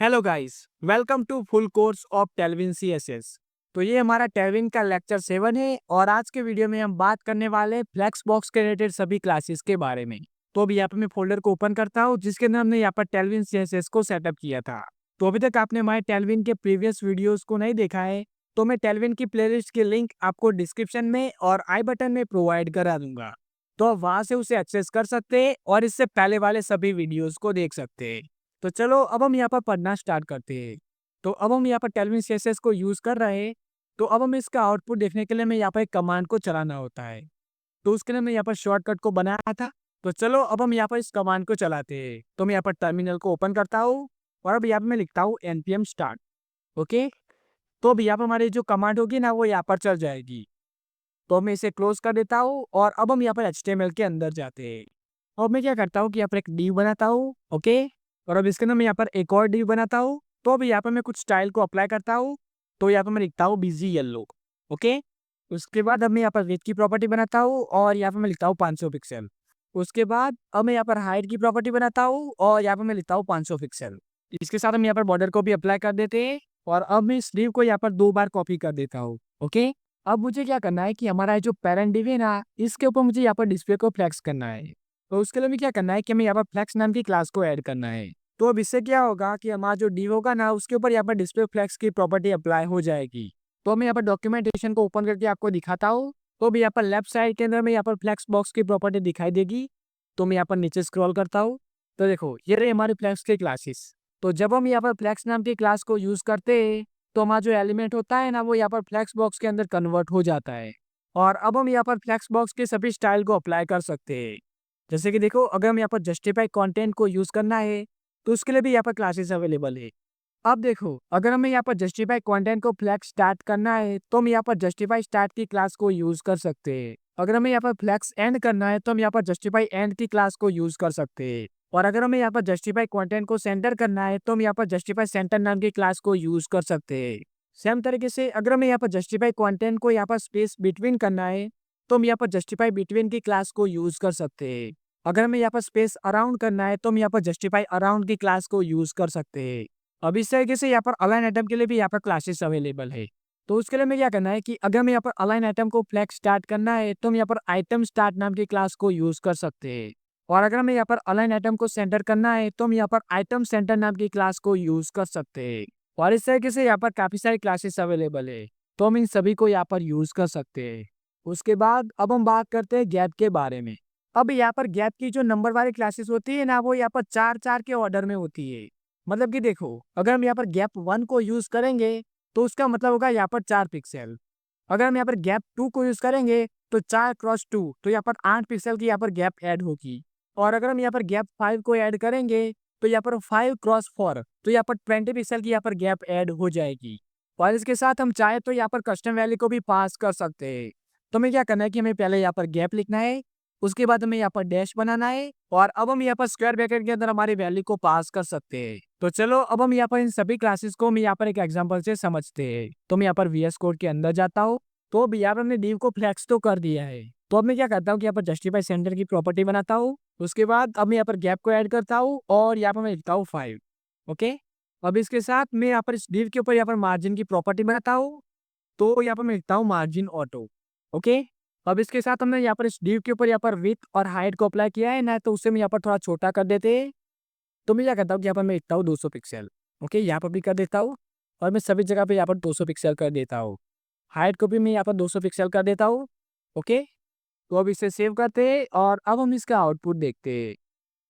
Hello guys, welcome to full course of Tailwind CSS. तो ये हमारा टेलविन का लेक्चर 7 है और आज के वीडियो में हम बात करने वाले हैं फ्लेक्स बॉक्स के रिलेटेड सभी क्लासेस के बारे में। तो अभी यहाँ पे मैं फोल्डर को ओपन करता हूँ जिसके अंदर हमने यहाँ पर टेलविन सीएसएस को सेटअप किया था। तो अभी तक आपने हमारे टेलविन के प्रीवियस वीडियोज को नहीं देखा है तो मैं टेलविन की प्लेलिस्ट की लिंक आपको डिस्क्रिप्शन में और आई बटन में प्रोवाइड करा दूंगा। तो आप वहां से उसे एक्सेस कर सकते हैं और इससे पहले वाले सभी वीडियोज को देख सकते हैं। तो चलो अब हम यहाँ पर पढ़ना स्टार्ट करते हैं। तो अब हम यहाँ पर टेलविन सीएसएस को यूज़ कर रहे हैं। तो अब हमें इसका आउटपुट देखने के लिए हमें यहाँ पर एक कमांड को चलाना होता है। तो उसके लिए मैं यहाँ पर शॉर्टकट को बनाया था। तो चलो अब हम यहाँ पर इस कमांड को चलाते हैं। तो मैं यहाँ पर टर्मिनल को ओपन करता हूँ और अब यहाँ पर मैं लिखता हूँ npm start। ओके, तो अब यहाँ पर हमारी जो कमांड होगी ना वो यहाँ पर चल जाएगी। तो मैं इसे क्लोज कर देता हूँ और अब हम यहाँ पर HTML के अंदर जाते हैं। और मैं क्या करता हूँ कि यहाँ पर एक div बनाता हूँ। ओके, और अब इसके अंदर मैं यहाँ पर एक और div बनाता हूँ। तो अब यहाँ पर मैं कुछ स्टाइल को अप्लाई करता हूँ। तो यहाँ पर मैं लिखता हूँ बिजी येलो। ओके, उसके बाद अब मैं यहाँ पर विड्थ की प्रॉपर्टी बनाता हूँ और यहाँ पर मैं लिखता हूँ 500 पिक्सल। उसके बाद अब मैं यहाँ पर हाइट की प्रॉपर्टी बनाता हूँ और यहाँ पर मैं लिखता हूँ 500 पिक्सल। इसके साथ हम यहाँ पर बॉर्डर को भी अप्लाई कर देते हैं और अब मैं इस div को यहाँ पर 2 बार कॉपी कर देता हूँ। ओके, अब मुझे क्या करना है कि हमारा जो पेरेंट डिव है ना इसके ऊपर मुझे यहाँ पर डिस्प्ले को फ्लेक्स करना है। तो उसके लिए हमें क्या करना है कि हमें यहाँ पर फ्लेक्स नाम की क्लास को ऐड करना है। तो अब इससे क्या होगा कि हमारा जो डिव होगा ना उसके ऊपर यहाँ पर डिस्प्ले फ्लेक्स की प्रॉपर्टी अप्लाई हो जाएगी। तो मैं यहाँ पर डॉक्यूमेंटेशन को ओपन करके आपको दिखाता हूँ। तो अभी यहाँ पर लेफ्ट साइड के अंदर में यहाँ पर फ्लेक्स बॉक्स की प्रॉपर्टी दिखाई देगी। तो मैं यहाँ पर नीचे स्क्रॉल करता हूँ। तो देखो ये रही हमारी फ्लेक्स की क्लासेस। तो जब हम यहाँ पर फ्लेक्स नाम की क्लास को यूज करते हैं तो हमारा जो एलिमेंट होता है ना वो यहाँ पर फ्लेक्स बॉक्स के अंदर कन्वर्ट हो जाता है। और अब हम यहाँ पर फ्लेक्स बॉक्स के सभी स्टाइल को अप्लाई कर सकते हैं। जैसे कि देखो अगर हम यहाँ पर जस्टिफाई कंटेंट को यूज करना है तो उसके लिए भी यहाँ पर क्लासेस अवेलेबल है। अब देखो अगर हमें यहाँ पर जस्टिफाई कंटेंट को फ्लेक्स स्टार्ट करना है तो हम यहाँ पर जस्टिफाई स्टार्ट की क्लास को यूज कर सकते हैं। अगर हमें यहाँ पर फ्लेक्स एंड करना है तो हम यहाँ पर जस्टिफाई एंड की क्लास को यूज कर सकते हैं। और अगर हमें यहाँ पर जस्टिफाई कंटेंट को सेंटर करना है तो हम यहाँ पर जस्टिफाई सेंटर नाम की क्लास को यूज कर सकते हैं। सेम तरीके से अगर हमें यहाँ पर जस्टिफाई कंटेंट को यहाँ पर स्पेस बिटवीन करना है तो हम यहाँ पर जस्टिफाई बिटवीन की क्लास को यूज कर सकते हैं। अगर हमें यहाँ पर स्पेस अराउंड करना है तो हम यहाँ पर जस्टिफाई अराउंड की क्लास को यूज कर सकते हैं। अब इस तरीके से यहाँ पर अलाइन आइटम के लिए भी यहाँ पर क्लासेस अवेलेबल है। तो उसके लिए हमें क्या करना है कि अगर हमें यहाँ पर अलाइन आइटम को फ्लेक्स स्टार्ट करना है तो हम यहाँ पर आइटम स्टार्ट नाम की क्लास को यूज कर सकते हैं। और अगर हमें यहाँ पर अलाइन आइटम को सेंटर करना है तो हम यहाँ पर आइटम सेंटर नाम की क्लास को यूज कर सकते हैं। और इस तरीके से यहाँ पर काफी सारी क्लासेस अवेलेबल है तो हम इन सभी को यहाँ पर यूज कर सकते हैं। उसके बाद अब हम बात करते हैं गैप के बारे में। अब यहाँ पर गैप की जो नंबर वाली क्लासेस होती है ना वो यहाँ पर 4-4 के ऑर्डर में होती है। मतलब कि देखो अगर हम यहाँ पर गैप 1 को यूज करेंगे तो उसका मतलब होगा यहाँ पर 4 पिक्सल। अगर हम यहाँ पर गैप 2 को यूज करेंगे तो 4x2 तो यहाँ पर 8 पिक्सल की यहाँ पर गैप ऐड होगी। और अगर हम यहाँ पर गैप 5 को ऐड करेंगे तो यहाँ पर 5x4 तो यहाँ पर 20 पिक्सल की यहाँ पर गैप ऐड हो जाएगी। और इसके साथ हम चाहे तो यहाँ पर कस्टम वैल्यू को भी पास कर सकते हैं। तो हमें क्या करना है कि हमें पहले यहाँ पर गैप लिखना है, उसके बाद हमें यहाँ पर डैश बनाना है और अब हम यहाँ पर स्क्वायर ब्रैकेट के अंदर हमारी वैल्यू को पास कर सकते हैं। तो चलो अब हम यहाँ पर इन सभी क्लासेस को हम यहाँ पर एक एग्जांपल से समझते हैं। तो मैं यहाँ पर VS कोड के अंदर जाता हूँ। तो अब यहाँ पर हमने div को फ्लेक्स तो कर दिया है। तो अब मैं क्या करता हूँ कि यहाँ पर जस्टिफाई सेंटर की प्रॉपर्टी बनाता हूँ। उसके बाद अब मैं यहाँ पर गैप को ऐड करता हूँ और यहाँ पर मैं लिखता हूँ 5। ओके, अब इसके साथ मैं यहाँ पर इस div के ऊपर यहाँ पर मार्जिन की प्रॉपर्टी बनाता हूँ। तो यहाँ पर मैं लिखता हूँ मार्जिन ऑटो। ओके, अब इसके साथ हमने यहाँ पर इस div के ऊपर यहाँ पर विड्थ और हाइट को अप्लाई किया है ना तो उसे मैं यहाँ पर थोड़ा छोटा कर देते हैं। तो मैं क्या करता हूँ कि यहाँ पर मैं लिखता हूँ 200 पिक्सल। ओके, यहाँ पर भी कर देता हूँ और मैं सभी जगह पे यहाँ पर 200 पिक्सल कर देता हूँ। हाइट को भी मैं यहाँ पर 200 पिक्सल कर देता हूँ। ओके, तो अब इसे सेव करते हैं और अब हम इसका आउटपुट देखते हैं।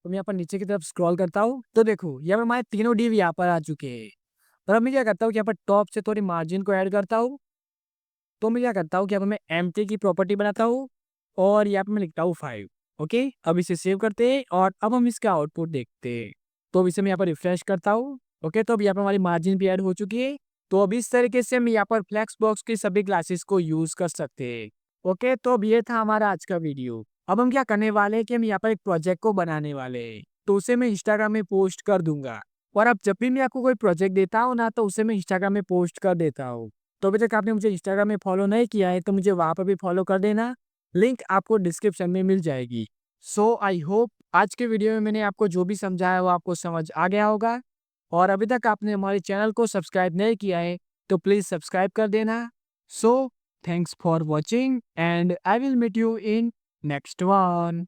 तो मैं यहाँ पर नीचे की तरफ स्क्रॉल करता हूँ तो देखो यहाँ पर हमारे तीनों div यहाँ पर आ चुके हैं। और अब मैं क्या करता हूँ कि यहाँ पर टॉप से थोड़ी मार्जिन को ऐड करता हूँ। तो मैं क्या करता हूँ कि यहाँ पर मैं एम्प्टी की प्रॉपर्टी बनाता हूँ और यहाँ पे मैं लिखता हूँ 5। ओके, अब इसे सेव करते हैं और अब हम इसका आउटपुट देखते हैं। तो अब इसे मैं यहाँ पर रिफ्रेश करता हूँ। ओके, तो अब यहाँ पर हमारी मार्जिन भी ऐड हो चुकी है। तो अब इस तरीके से हम यहाँ पर फ्लेक्स बॉक्स की सभी क्लासेस को यूज कर सकते हैं। ओके, तो अब ये था हमारा आज का वीडियो। अब हम क्या करने वाले हैं कि हम यहाँ पर एक प्रोजेक्ट को बनाने वाले हैं। तो उसे मैं इंस्टाग्राम में पोस्ट कर दूंगा। और अब जब भी मैं आपको कोई प्रोजेक्ट देता हूँ ना तो उसे मैं इंस्टाग्राम में पोस्ट कर देता हूँ। तो अभी तक आपने मुझे इंस्टाग्राम में फॉलो नहीं किया है तो मुझे वहाँ पर भी फॉलो कर देना। लिंक आपको डिस्क्रिप्शन में मिल जाएगी। सो आई होप आज के वीडियो में मैंने आपको जो भी समझाया वो आपको समझ आ गया होगा। और अभी तक आपने हमारे चैनल को सब्सक्राइब नहीं किया है तो प्लीज़ सब्सक्राइब कर देना। So thanks for watching and I will meet you in next one.